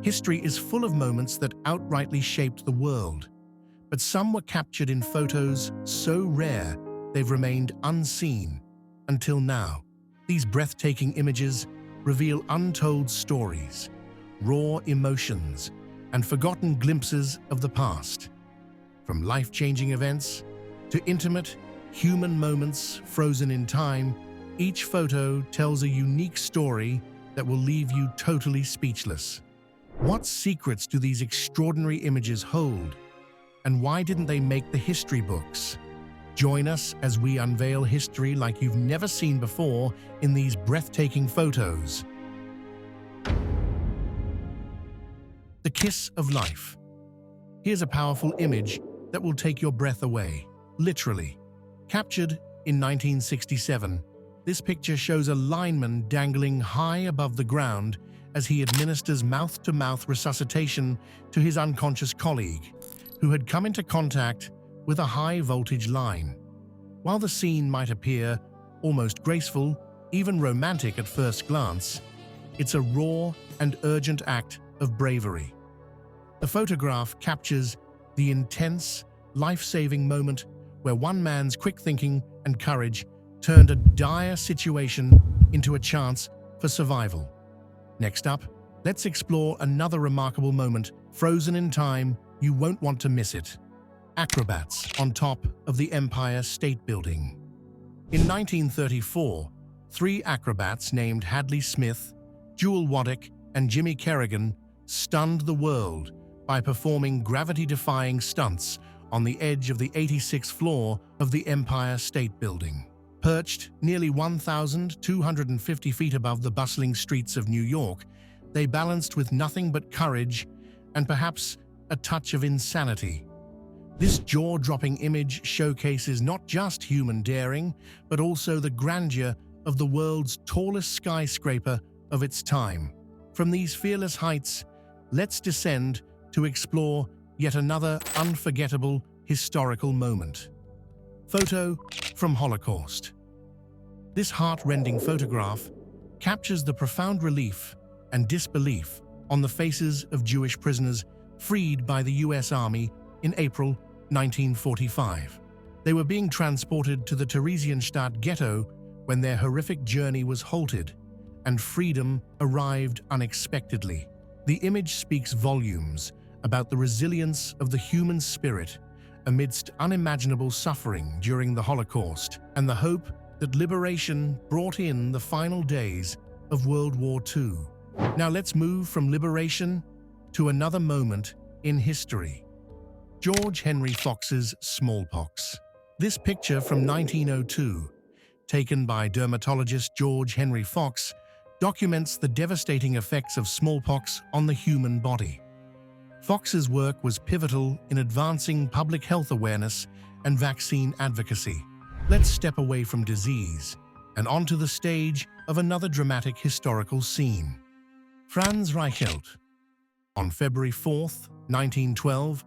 History is full of moments that outrightly shaped the world, but some were captured in photos so rare they've remained unseen until now. These breathtaking images reveal untold stories, raw emotions, and forgotten glimpses of the past. From life-changing events to intimate, human moments frozen in time, each photo tells a unique story that will leave you totally speechless. What secrets do these extraordinary images hold? And why didn't they make the history books? Join us as we unveil history like you've never seen before in these breathtaking photos. The kiss of life. Here's a powerful image that will take your breath away, literally. Captured in 1967, this picture shows a lineman dangling high above the ground as he administers mouth-to-mouth resuscitation to his unconscious colleague, who had come into contact with a high-voltage line. While the scene might appear almost graceful, even romantic at first glance, it's a raw and urgent act of bravery. The photograph captures the intense, life-saving moment where one man's quick thinking and courage turned a dire situation into a chance for survival. Next up, let's explore another remarkable moment, frozen in time. You won't want to miss it. Acrobats on top of the Empire State Building. In 1934, 3 acrobats named Hadley Smith, Jewel Waddick, and Jimmy Kerrigan stunned the world by performing gravity-defying stunts on the edge of the 86th floor of the Empire State Building. Perched nearly 1,250 feet above the bustling streets of New York, they balanced with nothing but courage and perhaps a touch of insanity. This jaw-dropping image showcases not just human daring, but also the grandeur of the world's tallest skyscraper of its time. From these fearless heights, let's descend to explore yet another unforgettable historical moment. Photo from Holocaust. This heart-rending photograph captures the profound relief and disbelief on the faces of Jewish prisoners freed by the US Army in April 1945. They were being transported to the Theresienstadt ghetto when their horrific journey was halted and freedom arrived unexpectedly. The image speaks volumes about the resilience of the human spirit amidst unimaginable suffering during the Holocaust and the hope that liberation brought in the final days of World War II. Now let's move from liberation to another moment in history. George Henry Fox's Smallpox. This picture from 1902, taken by dermatologist George Henry Fox, documents the devastating effects of smallpox on the human body. Fox's work was pivotal in advancing public health awareness and vaccine advocacy. Let's step away from disease and onto the stage of another dramatic historical scene. Franz Reichel. On February 4, 1912,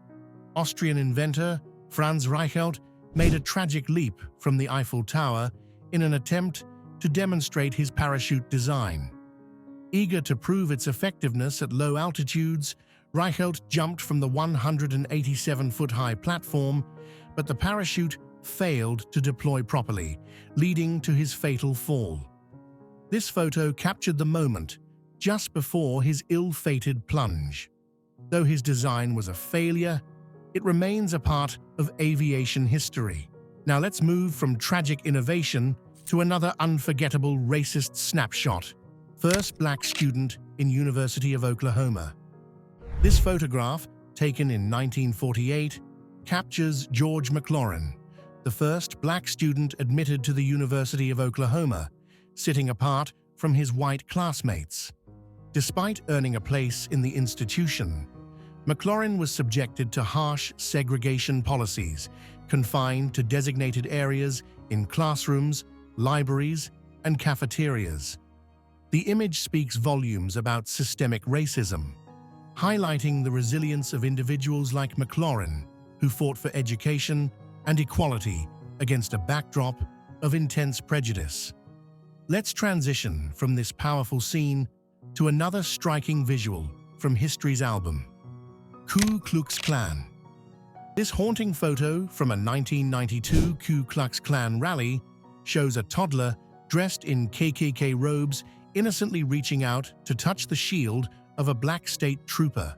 Austrian inventor Franz Reichel made a tragic leap from the Eiffel Tower in an attempt to demonstrate his parachute design. Eager to prove its effectiveness at low altitudes, Reichel jumped from the 187-foot-high platform, but the parachute failed to deploy properly, leading to his fatal fall. This photo captured the moment just before his ill-fated plunge. Though his design was a failure, it remains a part of aviation history. Now let's move from tragic innovation to another unforgettable racist snapshot. First black student in University of Oklahoma. This photograph, taken in 1948, captures George McLaren, the first black student admitted to the University of Oklahoma, sitting apart from his white classmates. Despite earning a place in the institution, McLaren was subjected to harsh segregation policies, confined to designated areas in classrooms, libraries, and cafeterias. The image speaks volumes about systemic racism, highlighting the resilience of individuals like McLaren, who fought for education and equality against a backdrop of intense prejudice. Let's transition from this powerful scene to another striking visual from history's album. Ku Klux Klan. This haunting photo from a 1992 Ku Klux Klan rally shows a toddler dressed in KKK robes innocently reaching out to touch the shield of a black state trooper.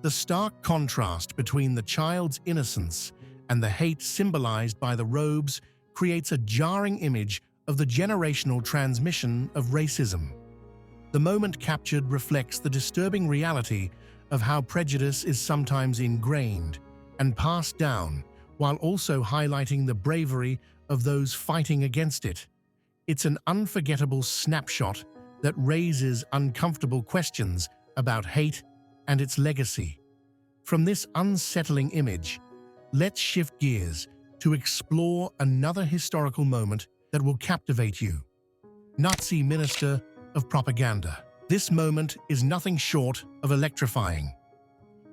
The stark contrast between the child's innocence and the hate symbolized by the robes creates a jarring image of the generational transmission of racism. The moment captured reflects the disturbing reality of how prejudice is sometimes ingrained and passed down, while also highlighting the bravery of those fighting against it. It's an unforgettable snapshot that raises uncomfortable questions about hate and its legacy. From this unsettling image, let's shift gears to explore another historical moment that will captivate you. Nazi Minister of Propaganda. This moment is nothing short of electrifying.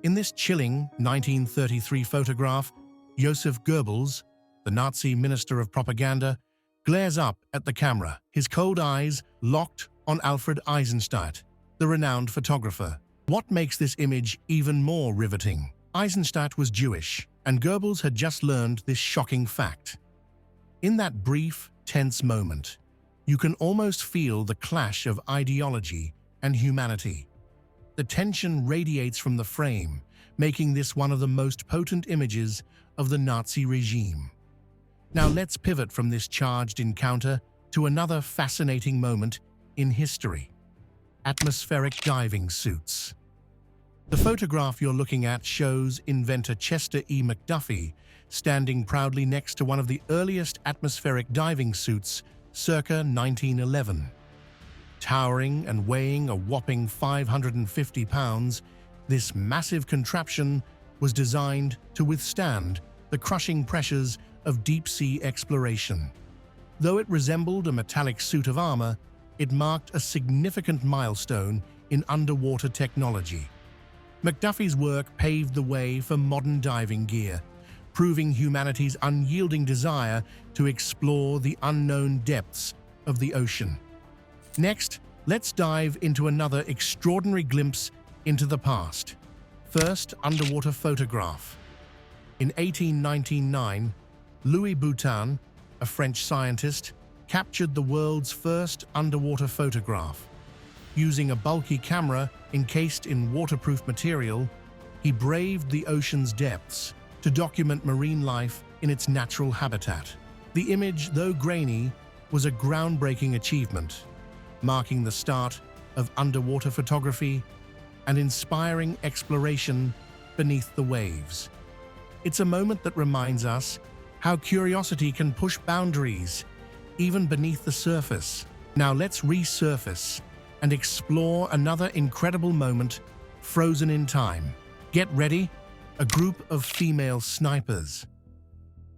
In this chilling 1933 photograph, Joseph Goebbels, the Nazi Minister of Propaganda, glares up at the camera, his cold eyes locked on Alfred Eisenstadt, the renowned photographer. What makes this image even more riveting? Eisenstadt was Jewish, and Goebbels had just learned this shocking fact. In that brief, tense moment, you can almost feel the clash of ideology and humanity. The tension radiates from the frame, making this one of the most potent images of the Nazi regime. Now let's pivot from this charged encounter to another fascinating moment in history: atmospheric diving suits. The photograph you're looking at shows inventor Chester E. McDuffie standing proudly next to one of the earliest atmospheric diving suits circa 1911. Towering and weighing a whopping 550 pounds, this massive contraption was designed to withstand the crushing pressures of deep-sea exploration. Though it resembled a metallic suit of armor, it marked a significant milestone in underwater technology. McDuffie's work paved the way for modern diving gear, proving humanity's unyielding desire to explore the unknown depths of the ocean. Next, let's dive into another extraordinary glimpse into the past. First, underwater photograph. In 1899, Louis Boutin, a French scientist, captured the world's first underwater photograph. Using a bulky camera encased in waterproof material, he braved the ocean's depths to document marine life in its natural habitat. The image, though grainy, was a groundbreaking achievement, marking the start of underwater photography and inspiring exploration beneath the waves. It's a moment that reminds us how curiosity can push boundaries, even beneath the surface. Now let's resurface and explore another incredible moment frozen in time. Get ready, a group of female snipers.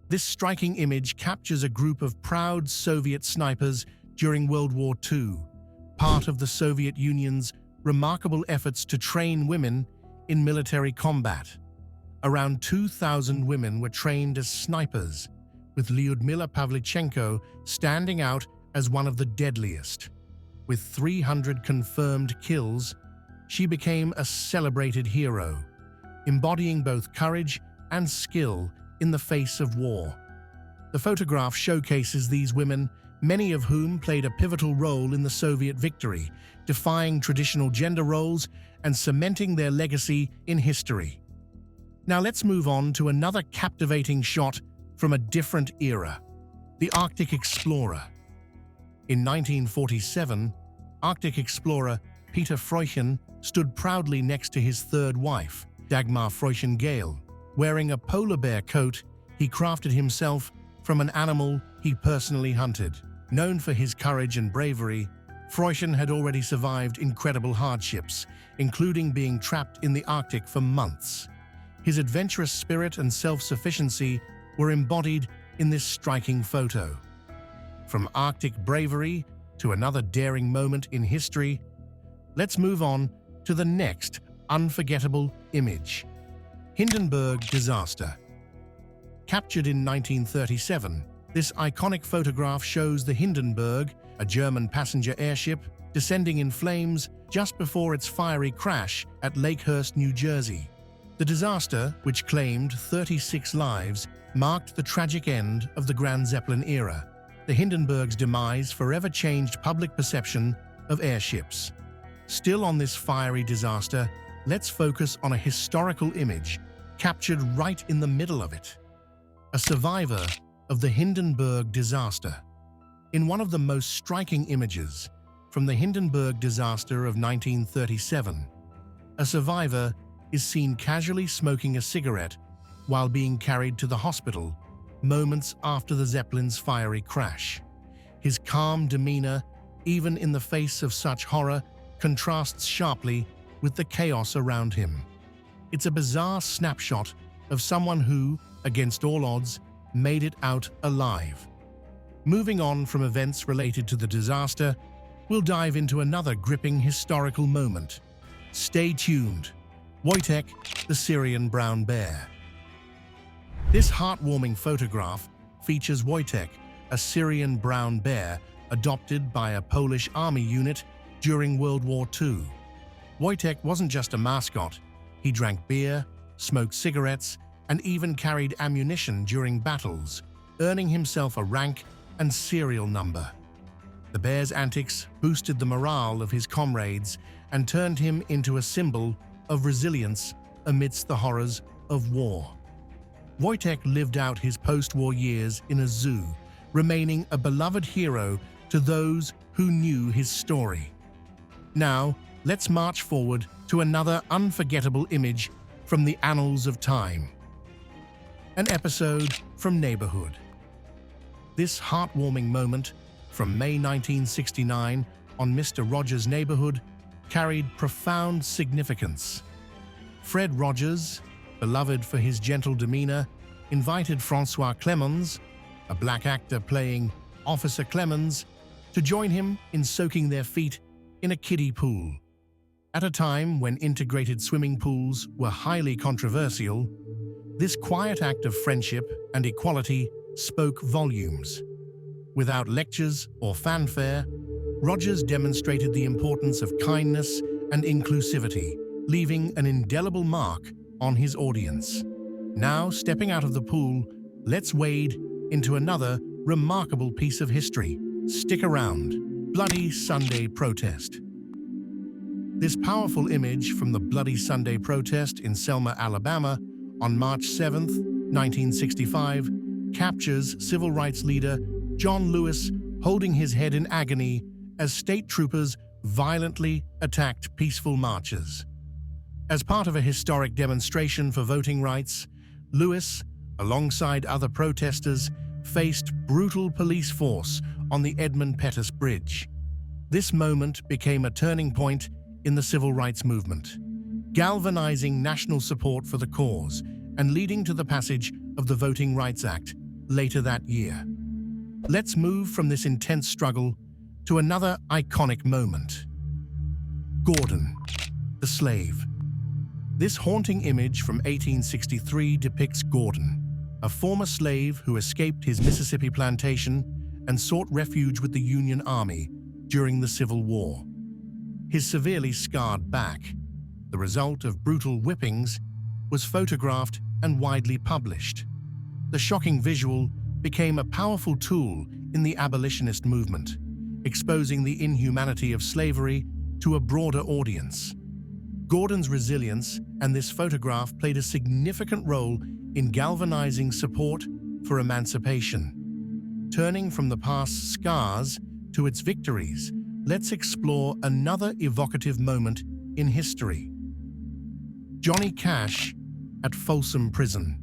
This striking image captures a group of proud Soviet snipers during World War II, part of the Soviet Union's remarkable efforts to train women in military combat. Around 2,000 women were trained as snipers, with Lyudmila Pavlichenko standing out as one of the deadliest. With 300 confirmed kills, she became a celebrated hero, embodying both courage and skill in the face of war. The photograph showcases these women, many of whom played a pivotal role in the Soviet victory, defying traditional gender roles and cementing their legacy in history. Now let's move on to another captivating shot from a different era: the Arctic Explorer. In 1947, Arctic explorer Peter Freuchen stood proudly next to his third wife, Dagmar Freuchen-Gale. Wearing a polar bear coat, he crafted himself from an animal he personally hunted. Known for his courage and bravery, Freuchen had already survived incredible hardships, including being trapped in the Arctic for months. His adventurous spirit and self-sufficiency were embodied in this striking photo. From Arctic bravery to another daring moment in history, let's move on to the next unforgettable image: Hindenburg Disaster. Captured in 1937, this iconic photograph shows the Hindenburg, a German passenger airship, descending in flames just before its fiery crash at Lakehurst, New Jersey. The disaster, which claimed 36 lives, marked the tragic end of the Grand Zeppelin era. The Hindenburg's demise forever changed public perception of airships. Still on this fiery disaster, let's focus on a historical image captured right in the middle of it. A survivor of the Hindenburg Disaster. In one of the most striking images from the Hindenburg Disaster of 1937, a survivor is seen casually smoking a cigarette while being carried to the hospital moments after the Zeppelin's fiery crash. His calm demeanor, even in the face of such horror, contrasts sharply with the chaos around him. It's a bizarre snapshot of someone who, against all odds, made it out alive. Moving on from events related to the disaster, we'll dive into another gripping historical moment. Stay tuned. Wojtek, the Syrian brown bear. This heartwarming photograph features Wojtek, a Syrian brown bear adopted by a Polish army unit during World War II. Wojtek wasn't just a mascot. He drank beer, smoked cigarettes, and even carried ammunition during battles, earning himself a rank and serial number. The bear's antics boosted the morale of his comrades and turned him into a symbol of resilience amidst the horrors of war. Wojtek lived out his post-war years in a zoo, remaining a beloved hero to those who knew his story. Now, let's march forward to another unforgettable image from the annals of time. An episode from Neighborhood. This heartwarming moment from May 1969 on Mr. Rogers' Neighborhood carried profound significance. Fred Rogers, beloved for his gentle demeanor, invited Francois Clemens, a black actor playing Officer Clemens, to join him in soaking their feet in a kiddie pool. At a time when integrated swimming pools were highly controversial, this quiet act of friendship and equality spoke volumes. Without lectures or fanfare, Rogers demonstrated the importance of kindness and inclusivity, leaving an indelible mark on his audience. Now, stepping out of the pool, let's wade into another remarkable piece of history. Stick around. Bloody Sunday Protest. This powerful image from the Bloody Sunday protest in Selma, Alabama, on March 7, 1965, captures civil rights leader John Lewis holding his head in agony as state troopers violently attacked peaceful marchers. As part of a historic demonstration for voting rights, Lewis, alongside other protesters, faced brutal police force on the Edmund Pettus Bridge. This moment became a turning point in the civil rights movement, galvanizing national support for the cause and leading to the passage of the Voting Rights Act later that year. Let's move from this intense struggle to another iconic moment. Gordon, the slave. This haunting image from 1863 depicts Gordon, a former slave who escaped his Mississippi plantation and sought refuge with the Union Army during the Civil War. His severely scarred back, the result of brutal whippings, was photographed and widely published. The shocking visual became a powerful tool in the abolitionist movement, exposing the inhumanity of slavery to a broader audience. Gordon's resilience and this photograph played a significant role in galvanizing support for emancipation. Turning from the past's scars to its victories, let's explore another evocative moment in history. Johnny Cash at Folsom Prison.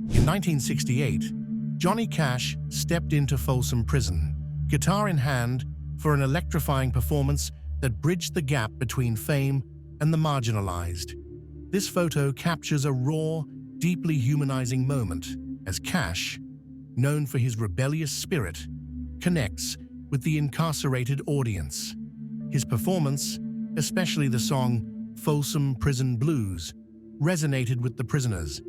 In 1968, Johnny Cash stepped into Folsom Prison, guitar in hand, for an electrifying performance that bridged the gap between fame and the marginalized. This photo captures a raw, deeply humanizing moment as Cash, known for his rebellious spirit, connects with the incarcerated audience. His performance, especially the song Folsom Prison Blues, resonated with the prisoners,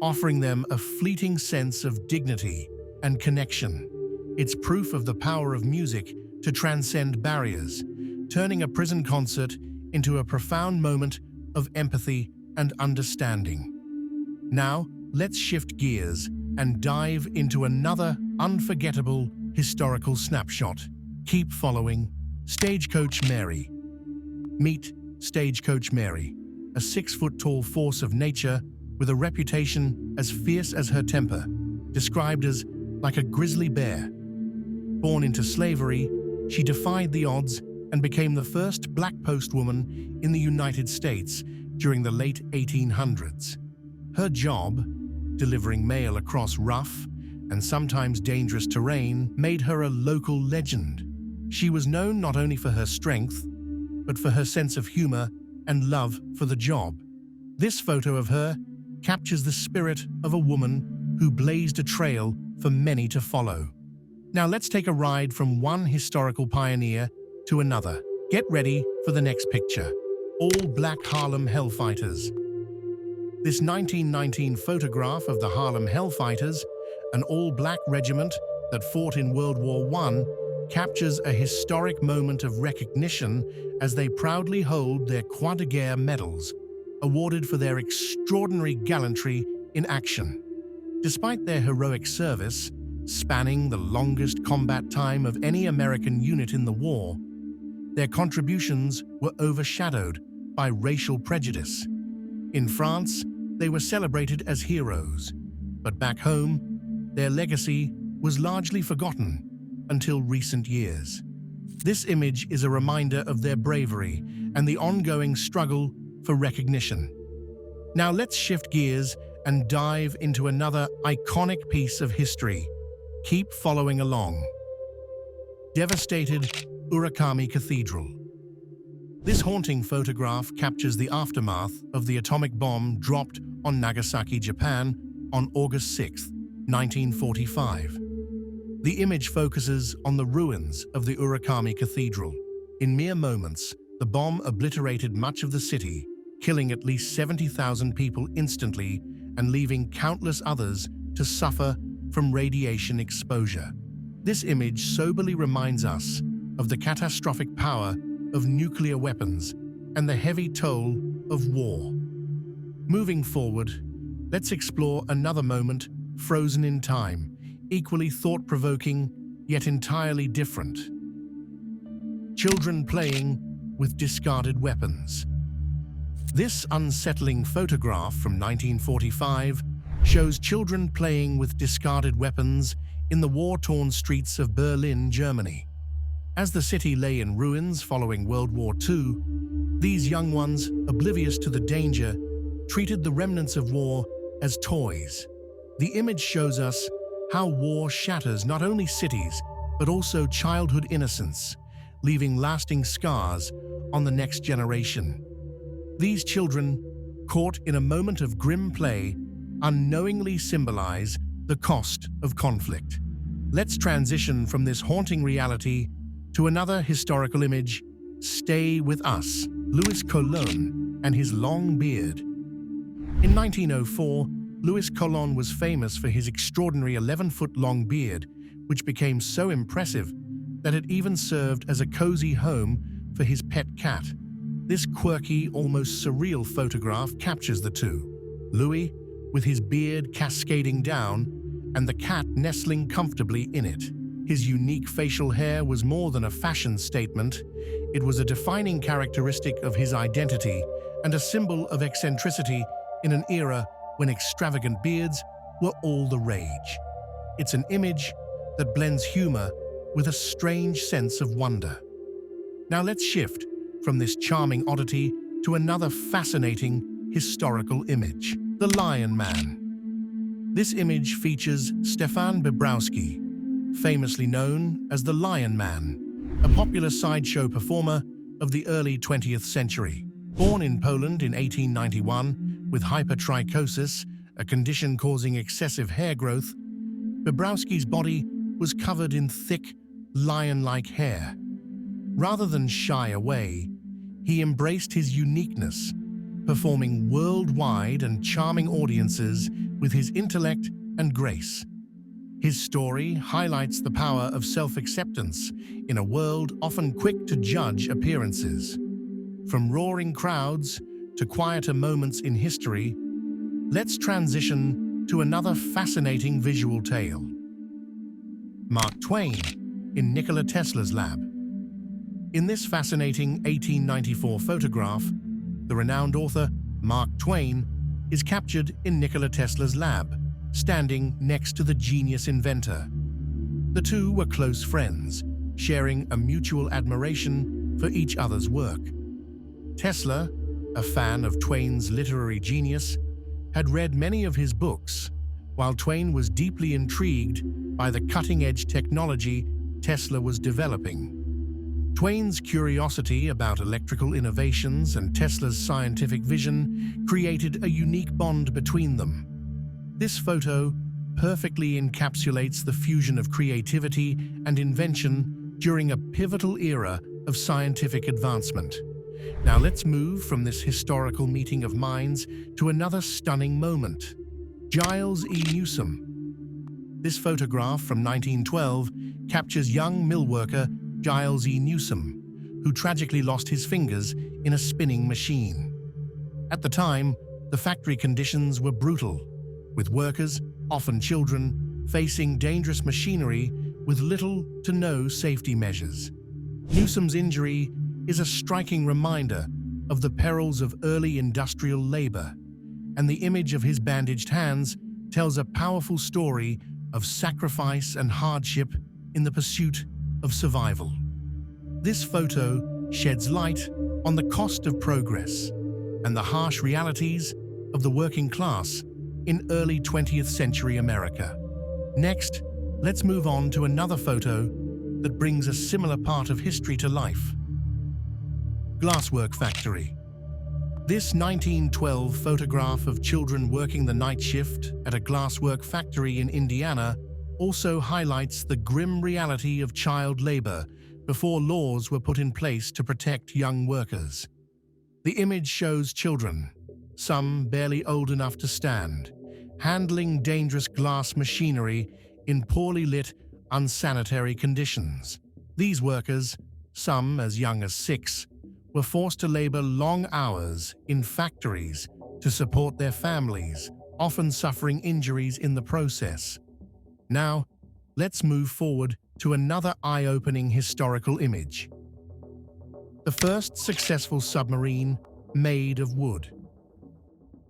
offering them a fleeting sense of dignity and connection. It's proof of the power of music to transcend barriers, turning a prison concert into a profound moment of empathy and understanding. Now, let's shift gears and dive into another unforgettable historical snapshot. Keep following Stagecoach Mary. Meet Stagecoach Mary, a 6-foot-tall force of nature with a reputation as fierce as her temper, described as like a grizzly bear. Born into slavery, she defied the odds and became the first black postwoman in the United States during the late 1800s. Her job, delivering mail across rough and sometimes dangerous terrain, made her a local legend. She was known not only for her strength, but for her sense of humor and love for the job. This photo of her captures the spirit of a woman who blazed a trail for many to follow. Now let's take a ride from one historical pioneer to another. Get ready for the next picture. All-black Harlem Hellfighters. This 1919 photograph of the Harlem Hellfighters, an all-black regiment that fought in World War I, captures a historic moment of recognition as they proudly hold their Croix de Guerre medals, awarded for their extraordinary gallantry in action. Despite their heroic service, spanning the longest combat time of any American unit in the war, their contributions were overshadowed by racial prejudice. In France, they were celebrated as heroes, but back home, their legacy was largely forgotten until recent years. This image is a reminder of their bravery and the ongoing struggle for recognition. Now let's shift gears and dive into another iconic piece of history. Keep following along. Devastated Urakami Cathedral. This haunting photograph captures the aftermath of the atomic bomb dropped on Nagasaki, Japan on August 6, 1945. The image focuses on the ruins of the Urakami Cathedral. In mere moments, the bomb obliterated much of the city, killing at least 70,000 people instantly and leaving countless others to suffer from radiation exposure. This image soberly reminds us of the catastrophic power of nuclear weapons and the heavy toll of war. Moving forward, let's explore another moment frozen in time, equally thought-provoking, yet entirely different. Children playing with discarded weapons. This unsettling photograph from 1945 shows children playing with discarded weapons in the war-torn streets of Berlin, Germany. As the city lay in ruins following World War II, these young ones, oblivious to the danger, treated the remnants of war as toys. The image shows us how war shatters not only cities, but also childhood innocence, leaving lasting scars on the next generation. These children, caught in a moment of grim play, unknowingly symbolize the cost of conflict. Let's transition from this haunting reality to another historical image. Stay with us. Louis Colon and his long beard. In 1904, Louis Colon was famous for his extraordinary 11-foot-long beard, which became so impressive that it even served as a cozy home for his pet cat. This quirky, almost surreal photograph captures the two. Louis, with his beard cascading down, and the cat nestling comfortably in it. His unique facial hair was more than a fashion statement. It was a defining characteristic of his identity and a symbol of eccentricity in an era when extravagant beards were all the rage. It's an image that blends humor with a strange sense of wonder. Now let's shift from this charming oddity to another fascinating historical image, the Lion Man. This image features Stefan Bobrowski, famously known as the Lion Man, a popular sideshow performer of the early 20th century. Born in Poland in 1891 with hypertrichosis, a condition causing excessive hair growth, Bobrowski's body was covered in thick, lion-like hair. Rather than shy away, he embraced his uniqueness, performing worldwide and charming audiences with his intellect and grace. His story highlights the power of self-acceptance in a world often quick to judge appearances. From roaring crowds to quieter moments in history, let's transition to another fascinating visual tale. Mark Twain in Nikola Tesla's lab. In this fascinating 1894 photograph, the renowned author Mark Twain is captured in Nikola Tesla's lab, standing next to the genius inventor. The two were close friends, sharing a mutual admiration for each other's work. Tesla, a fan of Twain's literary genius, had read many of his books, while Twain was deeply intrigued by the cutting-edge technology Tesla was developing. Twain's curiosity about electrical innovations and Tesla's scientific vision created a unique bond between them. This photo perfectly encapsulates the fusion of creativity and invention during a pivotal era of scientific advancement. Now let's move from this historical meeting of minds to another stunning moment. Giles E. Newsom. This photograph from 1912 captures young millworker Giles E. Newsom, who tragically lost his fingers in a spinning machine. At the time, the factory conditions were brutal, with workers, often children, facing dangerous machinery with little to no safety measures. Newsom's injury is a striking reminder of the perils of early industrial labor, and the image of his bandaged hands tells a powerful story of sacrifice and hardship in the pursuit of survival. This photo sheds light on the cost of progress and the harsh realities of the working class in early 20th century America. Next, let's move on to another photo that brings a similar part of history to life. Glasswork Factory. This 1912 photograph of children working the night shift at a glasswork factory in Indiana also highlights the grim reality of child labor before laws were put in place to protect young workers. The image shows children, some barely old enough to stand, handling dangerous glass machinery in poorly lit, unsanitary conditions. These workers, some as young as 6, were forced to labor long hours in factories to support their families, often suffering injuries in the process. Now, let's move forward to another eye-opening historical image. The first successful submarine made of wood.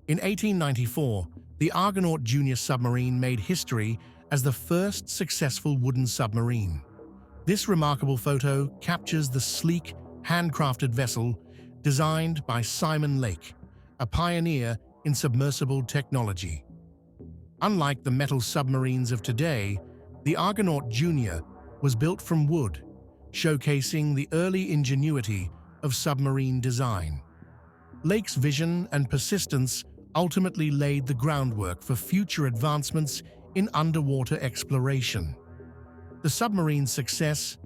In 1894, the Argonaut Junior submarine made history as the first successful wooden submarine. This remarkable photo captures the sleek, handcrafted vessel designed by Simon Lake, a pioneer in submersible technology. Unlike the metal submarines of today, the Argonaut Junior was built from wood, showcasing the early ingenuity of submarine design. Lake's vision and persistence ultimately laid the groundwork for future advancements in underwater exploration. The submarine's success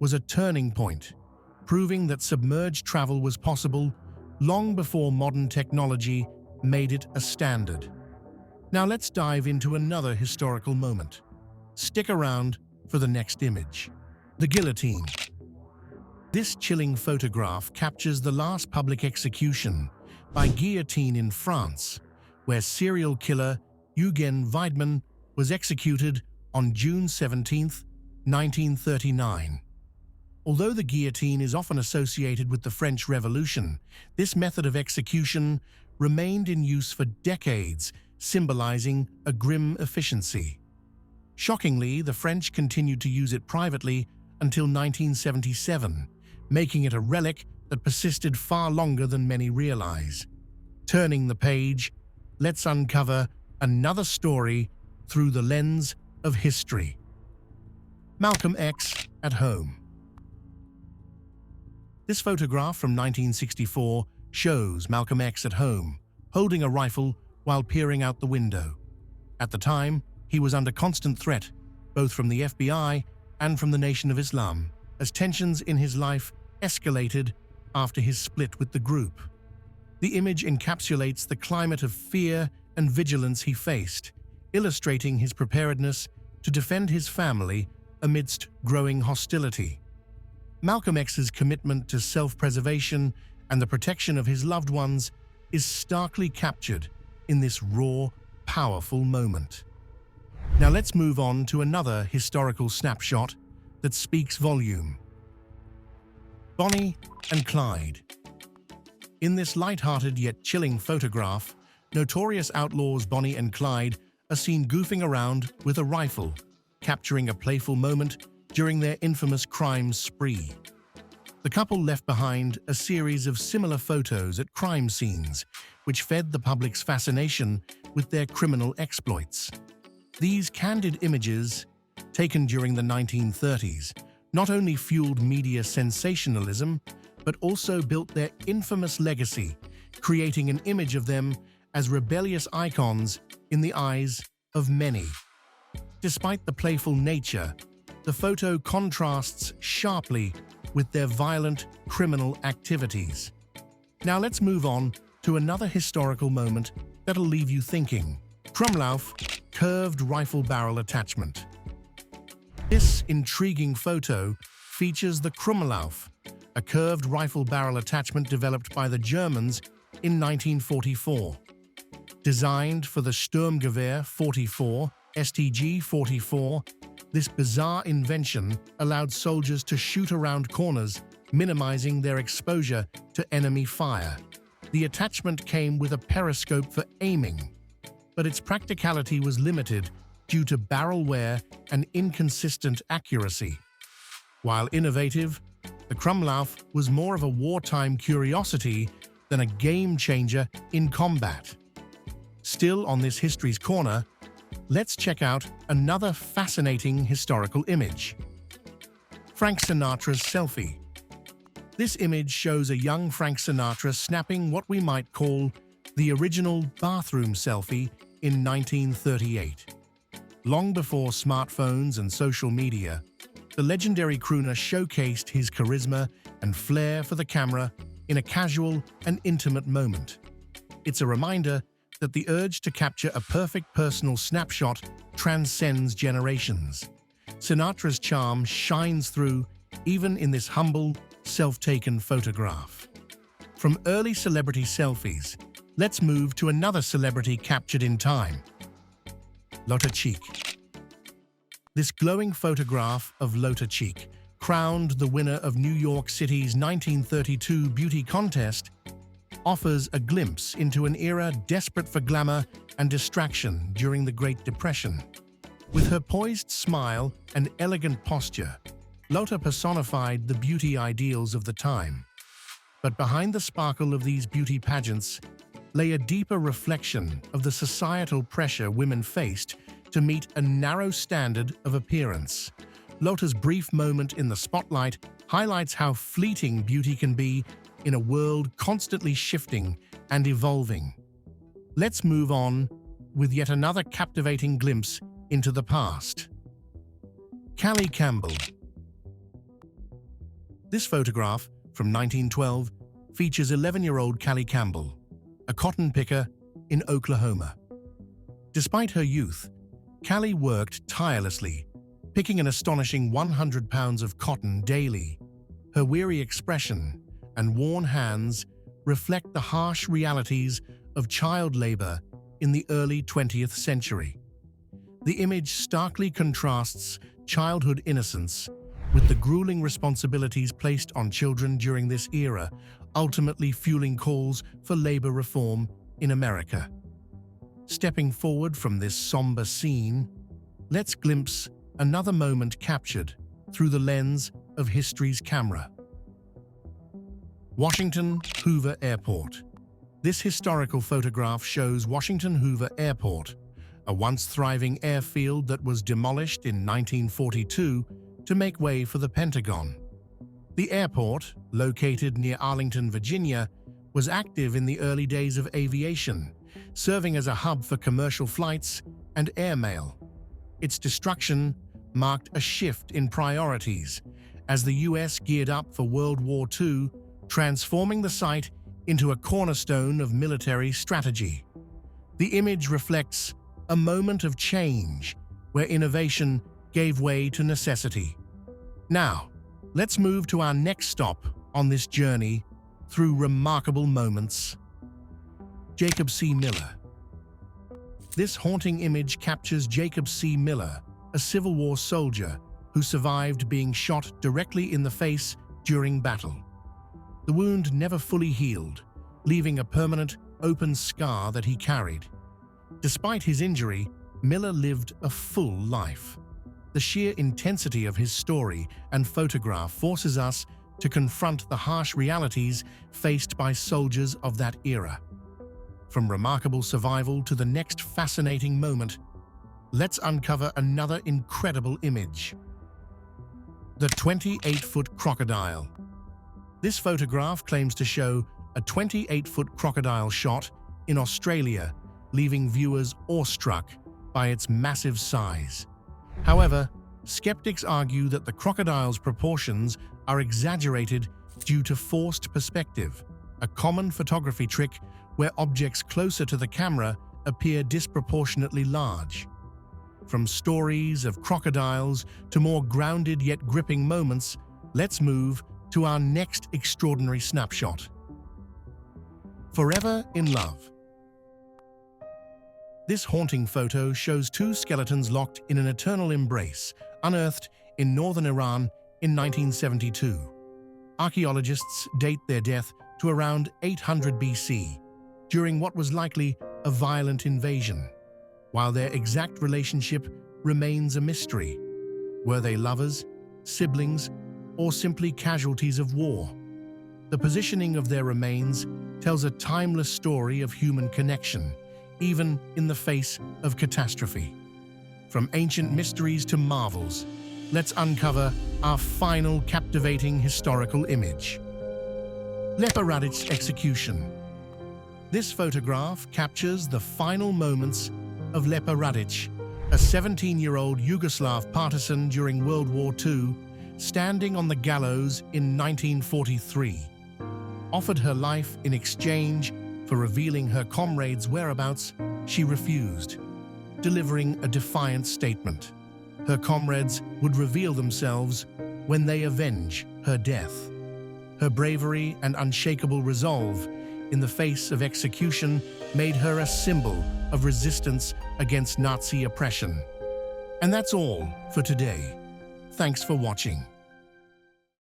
was a turning point, proving that submerged travel was possible long before modern technology made it a standard. Now let's dive into another historical moment. Stick around for the next image. The Guillotine. This chilling photograph captures the last public execution by guillotine in France, where serial killer Eugen Weidmann was executed on June 17, 1939. Although the guillotine is often associated with the French Revolution, this method of execution remained in use for decades, symbolizing a grim efficiency. Shockingly, the French continued to use it privately until 1977, making it a relic that persisted far longer than many realize. Turning the page, let's uncover another story through the lens of history. Malcolm X at home. This photograph from 1964 shows Malcolm X at home, holding a rifle while peering out the window. At the time, he was under constant threat, both from the FBI and from the Nation of Islam, as tensions in his life escalated after his split with the group. The image encapsulates the climate of fear and vigilance he faced, illustrating his preparedness to defend his family amidst growing hostility. Malcolm X's commitment to self-preservation and the protection of his loved ones is starkly captured in this raw, powerful moment. Now let's move on to another historical snapshot that speaks volume. Bonnie and Clyde. In this light-hearted yet chilling photograph, notorious outlaws Bonnie and Clyde are seen goofing around with a rifle, capturing a playful moment during their infamous crime spree. The couple left behind a series of similar photos at crime scenes, which fed the public's fascination with their criminal exploits. These candid images, taken during the 1930s, not only fueled media sensationalism, but also built their infamous legacy, creating an image of them as rebellious icons in the eyes of many. Despite the playful nature, the photo contrasts sharply with their violent criminal activities. Now let's move on to another historical moment that'll leave you thinking. Krumlauf, curved rifle barrel attachment. This intriguing photo features the Krumlauf, a curved rifle barrel attachment developed by the Germans in 1944. Designed for the Sturmgewehr 44, STG-44, this bizarre invention allowed soldiers to shoot around corners, minimizing their exposure to enemy fire. The attachment came with a periscope for aiming, but its practicality was limited due to barrel wear and inconsistent accuracy. While innovative, the Krumlauf was more of a wartime curiosity than a game-changer in combat. Still on this History's Corner, let's check out another fascinating historical image. Frank Sinatra's selfie. This image shows a young Frank Sinatra snapping what we might call the original bathroom selfie in 1938. Long before smartphones and social media, the legendary crooner showcased his charisma and flair for the camera in a casual and intimate moment. It's a reminder that the urge to capture a perfect personal snapshot transcends generations. Sinatra's charm shines through even in this humble, self-taken photograph. From early celebrity selfies, let's move to another celebrity captured in time. Lota Che. This glowing photograph of Lota Che, crowned the winner of New York City's 1932 beauty contest, offers a glimpse into an era desperate for glamour and distraction during the Great Depression. With her poised smile and elegant posture, Lota personified the beauty ideals of the time. But behind the sparkle of these beauty pageants lay a deeper reflection of the societal pressure women faced to meet a narrow standard of appearance. Lota's brief moment in the spotlight highlights how fleeting beauty can be in a world constantly shifting and evolving. Let's move on with yet another captivating glimpse into the past. Cali Campbell. This photograph, from 1912, features 11-year-old Cali Campbell, a cotton picker in Oklahoma. Despite her youth, Cali worked tirelessly, picking an astonishing 100 pounds of cotton daily. Her weary expression and worn hands reflect the harsh realities of child labor in the early 20th century. The image starkly contrasts childhood innocence with the grueling responsibilities placed on children during this era, ultimately fueling calls for labor reform in America. Stepping forward from this somber scene, let's glimpse another moment captured through the lens of history's camera. Washington Hoover Airport. This historical photograph shows Washington Hoover Airport, a once thriving airfield that was demolished in 1942 to make way for the Pentagon. The airport, located near Arlington, Virginia, was active in the early days of aviation, serving as a hub for commercial flights and airmail. Its destruction marked a shift in priorities as the U.S. geared up for World War II, transforming the site into a cornerstone of military strategy. The image reflects a moment of change where innovation gave way to necessity. Now, let's move to our next stop on this journey through remarkable moments. Jacob C. Miller. This haunting image captures Jacob C. Miller, a Civil War soldier who survived being shot directly in the face during battle. The wound never fully healed, leaving a permanent, open scar that he carried. Despite his injury, Miller lived a full life. The sheer intensity of his story and photograph forces us to confront the harsh realities faced by soldiers of that era. From remarkable survival to the next fascinating moment, let's uncover another incredible image. The 28-foot crocodile. This photograph claims to show a 28-foot crocodile shot in Australia, leaving viewers awestruck by its massive size. However, skeptics argue that the crocodile's proportions are exaggerated due to forced perspective, a common photography trick where objects closer to the camera appear disproportionately large. From stories of crocodiles to more grounded yet gripping moments, let's move to our next extraordinary snapshot. Forever in Love. This haunting photo shows two skeletons locked in an eternal embrace, unearthed in northern Iran in 1972. Archaeologists date their death to around 800 BC, during what was likely a violent invasion. While their exact relationship remains a mystery, were they lovers, siblings, or simply casualties of war? The positioning of their remains tells a timeless story of human connection, even in the face of catastrophe. From ancient mysteries to marvels, let's uncover our final captivating historical image. Lepa Radic's execution. This photograph captures the final moments of Lepa Radic, a 17-year-old Yugoslav partisan during World War II, standing on the gallows in 1943. Offered her life in exchange for revealing her comrades' whereabouts, she refused, delivering a defiant statement. Her comrades would reveal themselves when they avenge her death. Her bravery and unshakable resolve in the face of execution made her a symbol of resistance against Nazi oppression. And that's all for today. Thanks for watching.